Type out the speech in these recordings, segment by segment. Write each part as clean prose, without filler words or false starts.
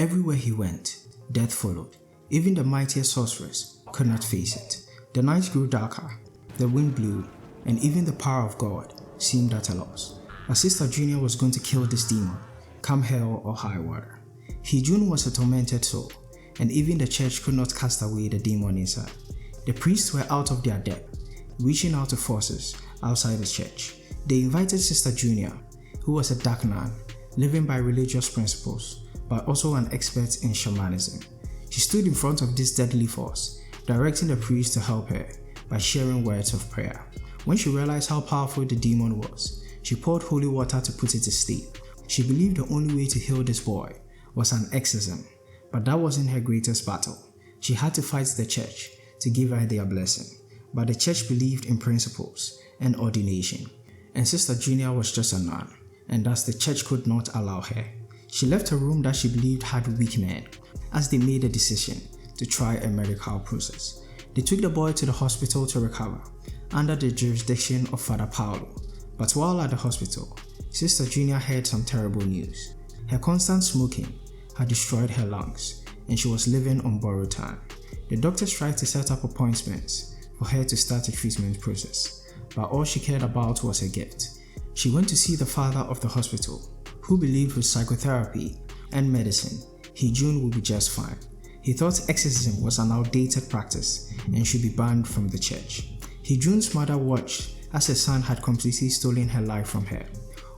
Everywhere he went, death followed. Even the mightiest sorceress could not face it. The night grew darker, the wind blew, and even the power of God seemed at a loss. Her sister Junia was going to kill this demon, come hell or high water. Hijun was a tormented soul, and even the church could not cast away the demon inside. The priests were out of their depth, reaching out to forces outside the church. They invited Sister Junia, who was a dark nun, living by religious principles, but also an expert in shamanism. She stood in front of this deadly force, directing the priest to help her by sharing words of prayer. When she realized how powerful the demon was, she poured holy water to put it to sleep. She believed the only way to heal this boy was an exorcism, but that wasn't her greatest battle. She had to fight the church to give her their blessing, but the church believed in principles and ordination, and Sister Junia was just a nun, and thus the church could not allow her. She left a room that she believed had weak men, as they made a decision to try a medical process. They took the boy to the hospital to recover, under the jurisdiction of Father Paolo. But while at the hospital, Sister Junia heard some terrible news. Her constant smoking had destroyed her lungs, and she was living on borrowed time. The doctors tried to set up appointments for her to start a treatment process, but all she cared about was her gift. She went to see the father of the hospital, who believed with psychotherapy and medicine, Hijun would be just fine. He thought exorcism was an outdated practice and should be banned from the church. Hijun's mother watched as her son had completely stolen her life from her.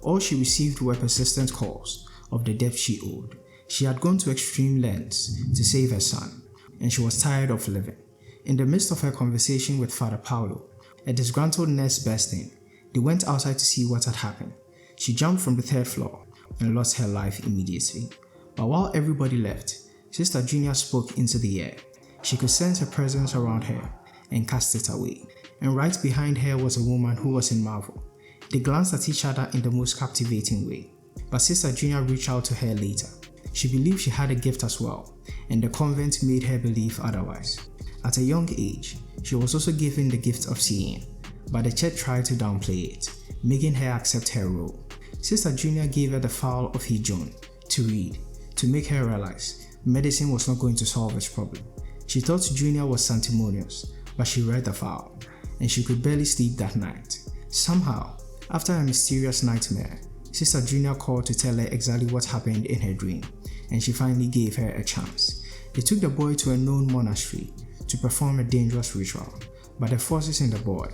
All she received were persistent calls of the debt she owed. She had gone to extreme lengths to save her son, and she was tired of living. In the midst of her conversation with Father Paolo, a disgruntled nurse burst in. They went outside to see what had happened. She jumped from the 3rd floor and lost her life immediately. But while everybody left, Sister Junia spoke into the air. She could sense her presence around her and cast it away. And right behind her was a woman who was in marvel. They glanced at each other in the most captivating way. But Sister Junia reached out to her later. She believed she had a gift as well, and the convent made her believe otherwise. At a young age, she was also given the gift of seeing, but the church tried to downplay it, making her accept her role. Sister Junia gave her the file of Hijun to read, to make her realize medicine was not going to solve its problem. She thought Junia was sanctimonious, but she read the file, and she could barely sleep that night. Somehow, after a mysterious nightmare, Sister Junia called to tell her exactly what happened in her dream, and she finally gave her a chance. They took the boy to a known monastery to perform a dangerous ritual, but the forces in the boy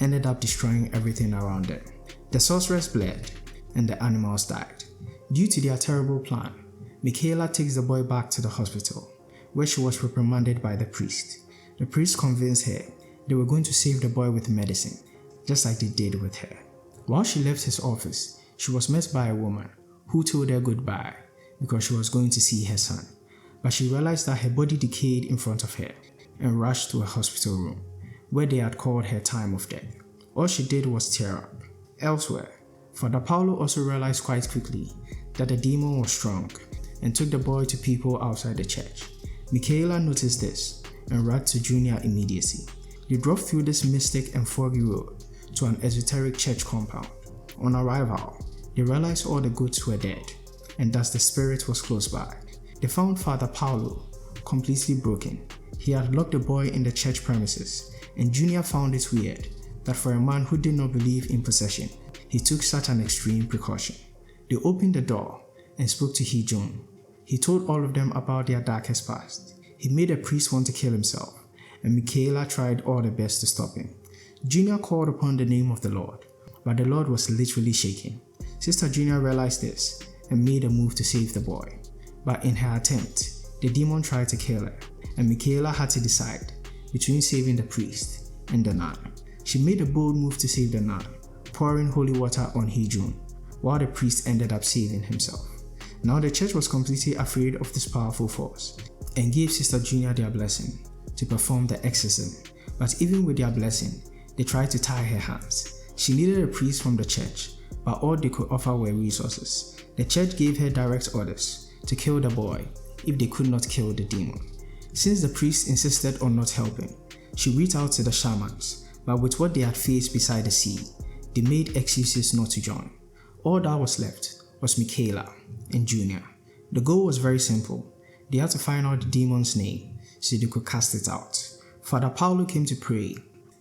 ended up destroying everything around them. The sorceress bled, and the animals died. Due to their terrible plan, Michaela takes the boy back to the hospital, where she was reprimanded by the priest. The priest convinced her they were going to save the boy with medicine, just like they did with her. While she left his office, she was met by a woman who told her goodbye because she was going to see her son. But she realized that her body decayed in front of her and rushed to a hospital room, where they had called her time of death. All she did was tear up. Elsewhere, Father Paolo also realized quite quickly that the demon was strong and took the boy to people outside the church. Michaela noticed this and ran to Junia immediately. They drove through this mystic and foggy road to an esoteric church compound. On arrival, they realized all the goats were dead, and thus the spirit was close by. They found Father Paolo completely broken. He had locked the boy in the church premises, and Junia found it weird that for a man who did not believe in possession, he took such an extreme precaution. They opened the door and spoke to Hee-joon. He told all of them about their darkest past. He made a priest want to kill himself, and Michaela tried all the best to stop him. Junia called upon the name of the Lord, but the Lord was literally shaking. Sister Junia realized this and made a move to save the boy. But in her attempt, the demon tried to kill her, and Michaela had to decide between saving the priest and the nun. She made a bold move to save the nun, pouring holy water on Hijun, while the priest ended up saving himself. Now the church was completely afraid of this powerful force and gave Sister Junia their blessing to perform the exorcism. But even with their blessing, they tried to tie her hands. She needed a priest from the church, but all they could offer were resources. The church gave her direct orders to kill the boy if they could not kill the demon. Since the priest insisted on not helping, she reached out to the shamans, but with what they had faced beside the sea, they made excuses not to join. All that was left was Michaela and Junia. The goal was very simple. They had to find out the demon's name so they could cast it out. Father Paolo came to pray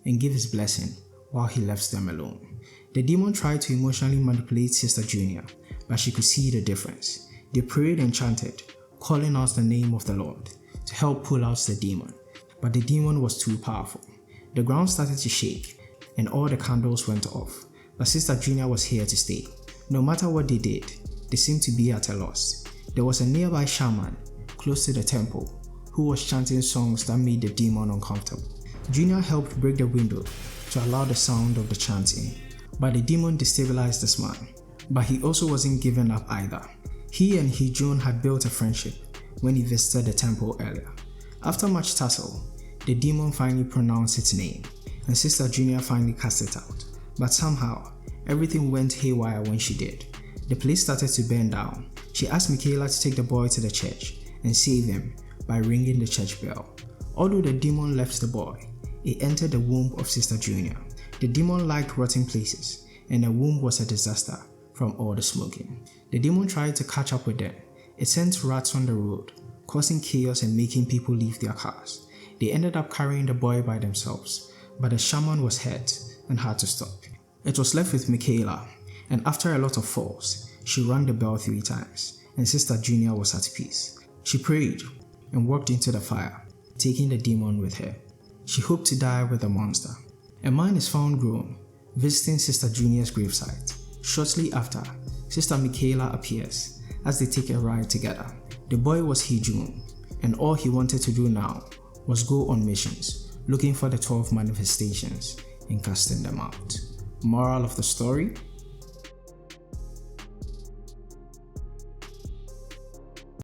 and give his blessing while he left them alone. The demon tried to emotionally manipulate Sister Junia, but she could see the difference. They prayed and chanted, calling out the name of the Lord to help pull out the demon, but the demon was too powerful. The ground started to shake and all the candles went off, but Sister Junia was here to stay. No matter what they did, they seemed to be at a loss. There was a nearby shaman close to the temple who was chanting songs that made the demon uncomfortable. Junia helped break the window to allow the sound of the chanting, but the demon destabilized this man. But he also wasn't giving up either. He and Hijun had built a friendship when he visited the temple earlier. After much tussle, the demon finally pronounced its name, and Sister Junia finally cast it out. But somehow, everything went haywire when she did. The place started to burn down. She asked Michaela to take the boy to the church and save him by ringing the church bell. Although the demon left the boy, it entered the womb of Sister Junia. The demon liked rotting places, and the womb was a disaster from all the smoking. The demon tried to catch up with them. It sent rats on the road, causing chaos and making people leave their cars. They ended up carrying the boy by themselves, but the shaman was hurt and had to stop. It was left with Michaela, and after a lot of falls, she rang the bell 3 times, and Sister Junia was at peace. She prayed and walked into the fire, taking the demon with her. She hoped to die with the monster. A man is found grown, visiting Sister Junia's gravesite. Shortly after, Sister Michaela appears as they take a ride together. The boy was Hee-joon, and all he wanted to do now was go on missions, looking for the 12 manifestations and casting them out. Moral of the story?